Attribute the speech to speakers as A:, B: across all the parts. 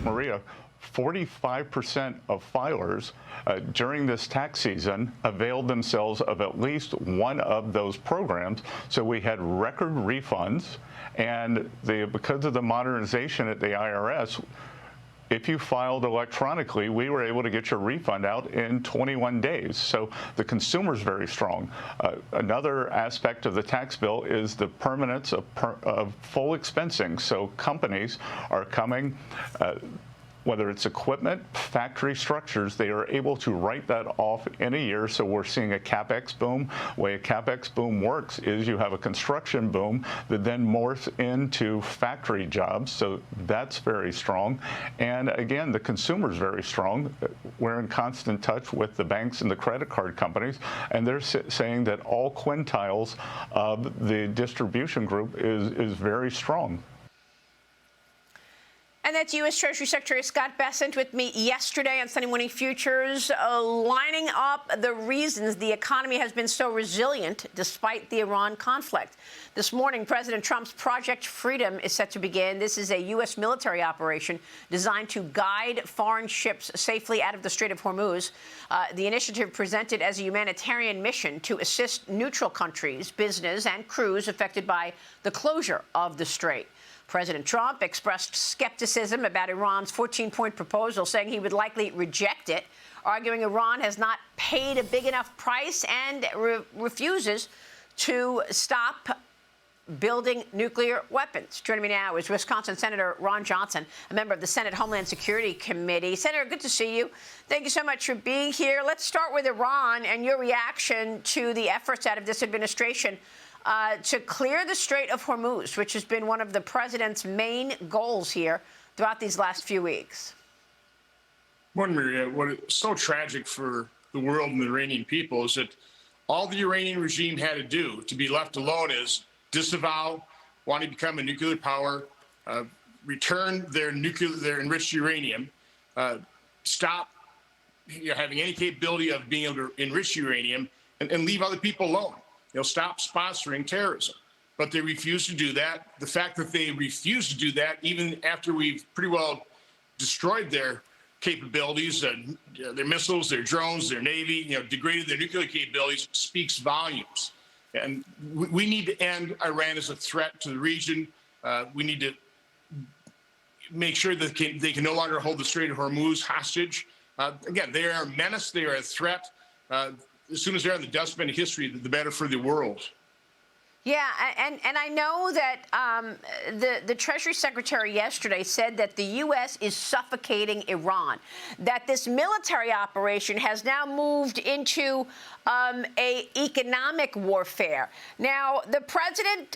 A: Maria, 45% of filers during this tax season availed themselves of at least one of those programs. So we had record refunds, and because of the modernization at the IRS, if you filed electronically, we were able to get your refund out in 21 days. So the consumer's very strong. Another aspect of the tax bill is the permanence of full expensing. So companies are coming, whether it's equipment, factory structures, they are able to write that off in a year. So we're seeing a CapEx boom. The way a CapEx boom works is you have a construction boom that then morphs into factory jobs. So that's very strong. And again, the consumer's very strong. We're in constant touch with the banks and the credit card companies, and they're saying that all quintiles of the distribution group is very strong.
B: And that's U.S. Treasury Secretary Scott Bessent with me yesterday on Sunday Morning Futures, lining up the reasons the economy has been so resilient despite the Iran conflict. This morning, President Trump's Project Freedom is set to begin. This is a U.S. military operation designed to guide foreign ships safely out of the Strait of Hormuz. The initiative presented as a humanitarian mission to assist neutral countries, business, and crews affected by the closure of the Strait. President Trump expressed skepticism about Iran's 14-point proposal, saying he would likely reject it, arguing Iran has not paid a big enough price and refuses to stop building nuclear weapons. Joining me now is Wisconsin Senator Ron Johnson, a member of the Senate Homeland Security Committee. Senator, good to see you. Thank you so much for being here. Let's start with Iran and your reaction to the efforts out of this administration to clear the Strait of Hormuz, which has been one of the president's main goals here throughout these last few weeks.
C: Morning, Maria. What is so tragic for the world and the Iranian people is that all the Iranian regime had to do to be left alone is disavow wanting to become a nuclear power, return their enriched uranium, stop having any capability of being able to enrich uranium, and leave other people alone. Stop sponsoring terrorism. But they refuse to do that. The fact that they refuse to do that, even after we've pretty well destroyed their capabilities, their missiles, their drones, their navy, degraded their nuclear capabilities, speaks volumes. And we need to end Iran as a threat to the region. We need to make sure that they can no longer hold the Strait of Hormuz hostage. Again, they are a menace. They are a threat. As soon as they're in the dustbin of history, the better for the world.
B: Yeah, and I know that the Treasury Secretary yesterday said that the U.S. is suffocating Iran, that this military operation has now moved into a economic warfare. Now, the president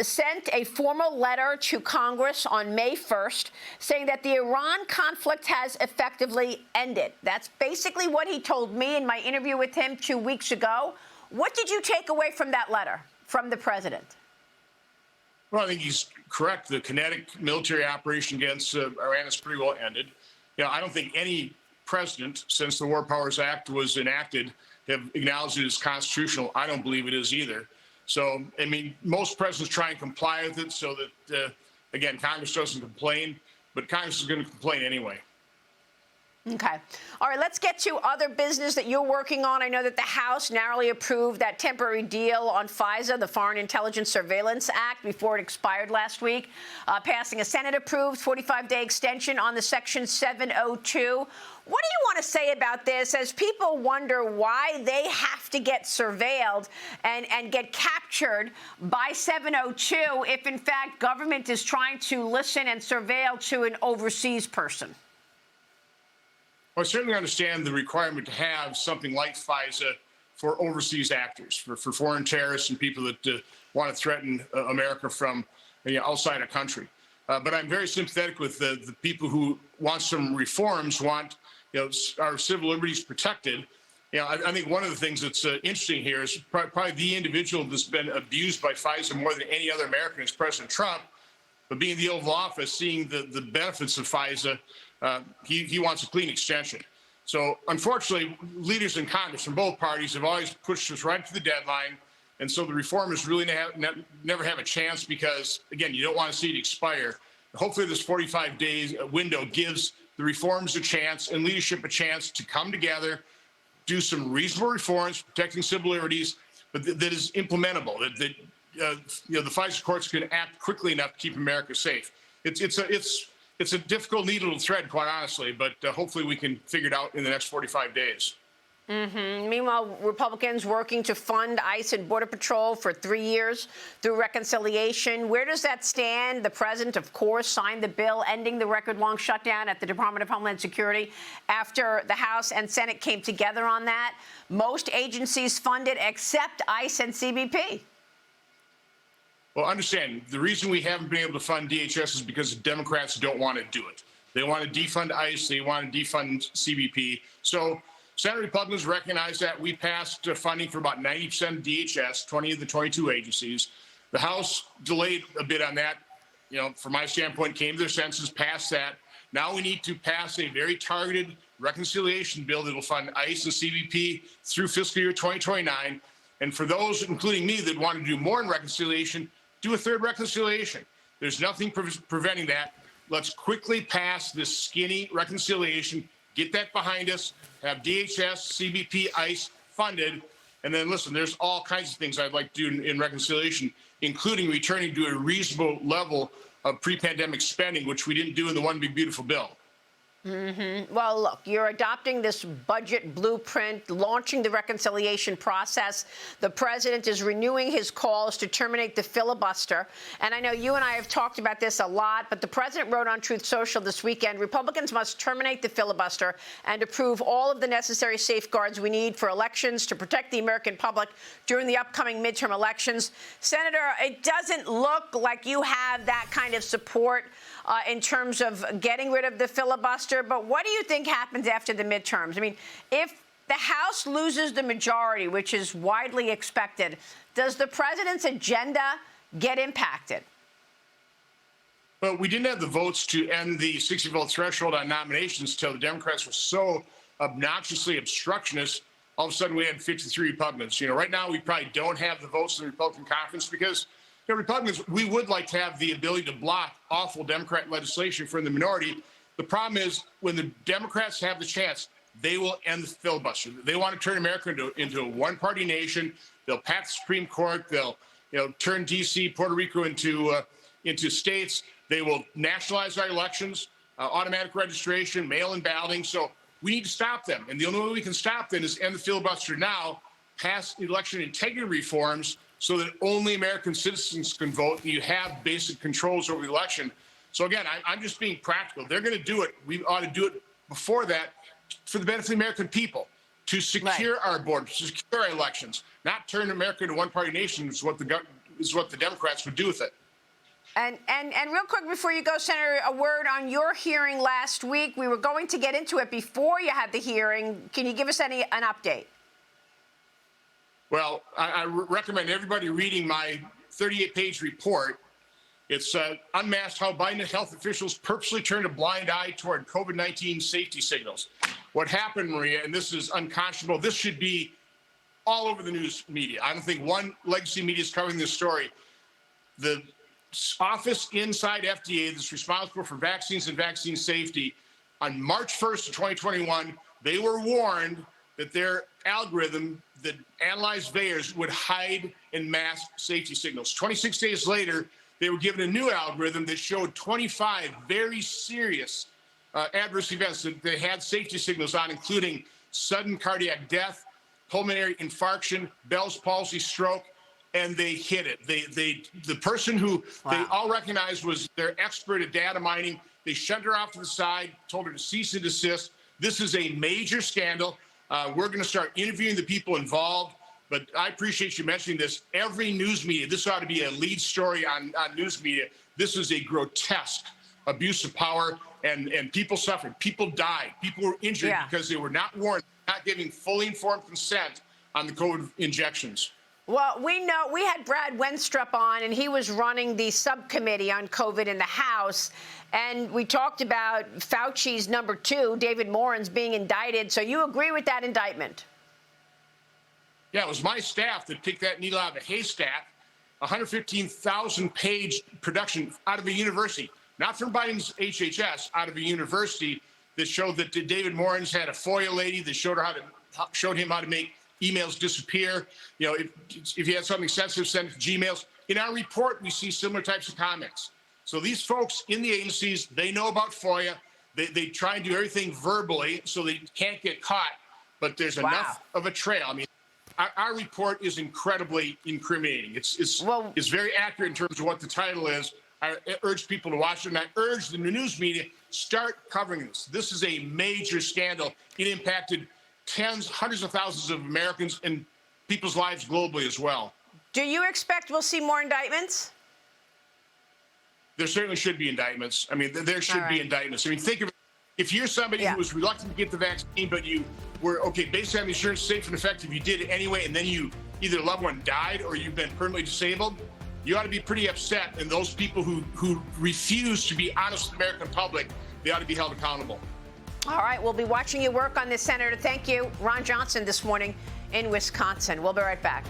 B: sent a formal letter to Congress on May 1st saying that the Iran conflict has effectively ended. That's basically what he told me in my interview with him 2 weeks ago. What did you take away from that letter from the president?
C: Well, I think he's correct. The kinetic military operation against Iran is pretty well ended. I don't think any president since the War Powers Act was enacted have acknowledged it as constitutional. I don't believe it is either. So, I mean, most presidents try and comply with it so that, again, Congress doesn't complain, but Congress is going to complain anyway.
B: Okay. All right, let's get to other business that you're working on. I know that the House narrowly approved that temporary deal on FISA, the Foreign Intelligence Surveillance Act, before it expired last week, passing a Senate-approved 45-day extension on the Section 702. What do you want to say about this as people wonder why they have to get surveilled and get captured by 702 if, in fact, government is trying to listen and surveil to an overseas person?
C: Well, I certainly understand the requirement to have something like FISA for overseas actors, for foreign terrorists and people that want to threaten America from outside a country. But I'm very sympathetic with the people who want some reforms, want our civil liberties protected. I think one of the things that's interesting here is probably the individual that's been abused by FISA more than any other American is President Trump. But being in the Oval Office, seeing the benefits of FISA, he wants a clean extension. So unfortunately, leaders in Congress from both parties have always pushed us right to the deadline. And so the reformers really never have a chance because, again, you don't want to see it expire. hopefully this 45 days window gives the reforms a chance and leadership a chance to come together, do some reasonable reforms, protecting civil liberties, but that is implementable, that the FISA courts can act quickly enough to keep America safe. It's a difficult needle to thread, quite honestly, but hopefully we can figure it out in the next 45 days.
B: Meanwhile, Republicans working to fund ICE and Border Patrol for 3 years through reconciliation. Where does that stand? The president, of course, signed the bill ending the record-long shutdown at the Department of Homeland Security after the House and Senate came together on that. Most agencies funded except ICE and CBP.
C: Well, understand, the reason we haven't been able to fund DHS is because the Democrats don't want to do it. They want to defund ICE. They want to defund CBP. So Senate Republicans recognize that. We passed funding for about 90% of DHS, 20 of the 22 agencies. The House delayed a bit on that. From my standpoint, came to their senses, passed that. Now we need to pass a very targeted reconciliation bill that will fund ICE and CBP through fiscal year 2029. And for those, including me, that want to do more in reconciliation, do a third reconciliation. There's nothing preventing that. Let's quickly pass this skinny reconciliation, get that behind us, have DHS, CBP, ICE funded, and then listen, there's all kinds of things I'd like to do in reconciliation, including returning to a reasonable level of pre-pandemic spending, which we didn't do in the One Big Beautiful Bill.
B: Well, look, you're adopting this budget blueprint, launching the reconciliation process. The president is renewing his calls to terminate the filibuster. And I know you and I have talked about this a lot, but the president wrote on Truth Social this weekend, Republicans must terminate the filibuster and approve all of the necessary safeguards we need for elections to protect the American public during the upcoming midterm elections. Senator, it doesn't look like you have that kind of support in terms of getting rid of the filibuster. But what do you think happens after the midterms? I mean, if the House loses the majority, which is widely expected, does the president's agenda get impacted?
C: Well, we didn't have the votes to end the 60-vote threshold on nominations until the Democrats were so obnoxiously obstructionist. All of a sudden, we had 53 Republicans. Right now, we probably don't have the votes in the Republican conference because Republicans, we would like to have the ability to block awful Democrat legislation from the minority. The problem is when the Democrats have the chance, they will end the filibuster. They want to turn America into a one-party nation. They'll pack the Supreme Court. They'll turn D.C., Puerto Rico into states. They will nationalize our elections, automatic registration, mail-in balloting. So we need to stop them. And the only way we can stop them is end the filibuster now, pass election integrity reforms, so that only American citizens can vote and you have basic controls over the election. So again, I'm just being practical. They're going to do it. We ought to do it before that for the benefit of the American people, to secure our borders, to secure our elections, not turn America into a one-party nation is what the Democrats would do with it.
B: And real quick before you go, Senator, a word on your hearing last week. We were going to get into it before you had the hearing. Can you give us an update?
C: Well, I recommend everybody reading my 38-page report. It's unmasked how Biden health officials purposely turned a blind eye toward COVID-19 safety signals. What happened, Maria, and this is unconscionable, this should be all over the news media. I don't think one legacy media is covering this story. The office inside FDA that's responsible for vaccines and vaccine safety, on March 1st of 2021, they were warned that their algorithm that analyzed VAERS would hide and mask safety signals. 26 days later, they were given a new algorithm that showed 25 very serious adverse events that they had safety signals on, including sudden cardiac death, pulmonary infarction, Bell's palsy, stroke, and they hid it. The person who they all recognized was their expert at data mining. They shoved her off to the side, told her to cease and desist. This is a major scandal. We're going to start interviewing the people involved, but I appreciate you mentioning this. Every news media, this ought to be a lead story on news media. This is a grotesque abuse of power, and people suffered. People died. People were injured because they were not warned, not giving fully informed consent on the COVID injections.
B: Well, we know we had Brad Wenstrup on, and he was running the subcommittee on COVID in the House. And we talked about Fauci's number 2, David Morin's, being indicted. So you agree with that indictment?
C: Yeah, it was my staff that picked that needle out of a haystack. 115,000-page production out of a university. not from Biden's HHS, out of a university that showed that David Morin's had a FOIA lady that showed him how to make emails disappear. You know, if you had something sensitive, send it to Gmails. In our report, we see similar types of comments. So these folks in the agencies, they know about FOIA. They try and do everything verbally so they can't get caught, but there's enough of a trail. I mean, our report is incredibly incriminating. It's very accurate in terms of what the title is. I urge people to watch it, and I urge the news media, start covering this. This is a major scandal. It impacted tens, hundreds of thousands of Americans and people's lives globally as well.
B: Do you expect we'll see more indictments?
C: There certainly should be indictments. I mean, there should be indictments. I mean, think of it. If you're somebody who was reluctant to get the vaccine, but you were, okay, based on the insurance safe and effective, you did it anyway, and then you either a loved one died or you've been permanently disabled, you ought to be pretty upset. And those people who refuse to be honest with the American public, they ought to be held accountable.
B: All right, we'll be watching you work on this, Senator. Thank you. Ron Johnson this morning in Wisconsin. We'll be right back.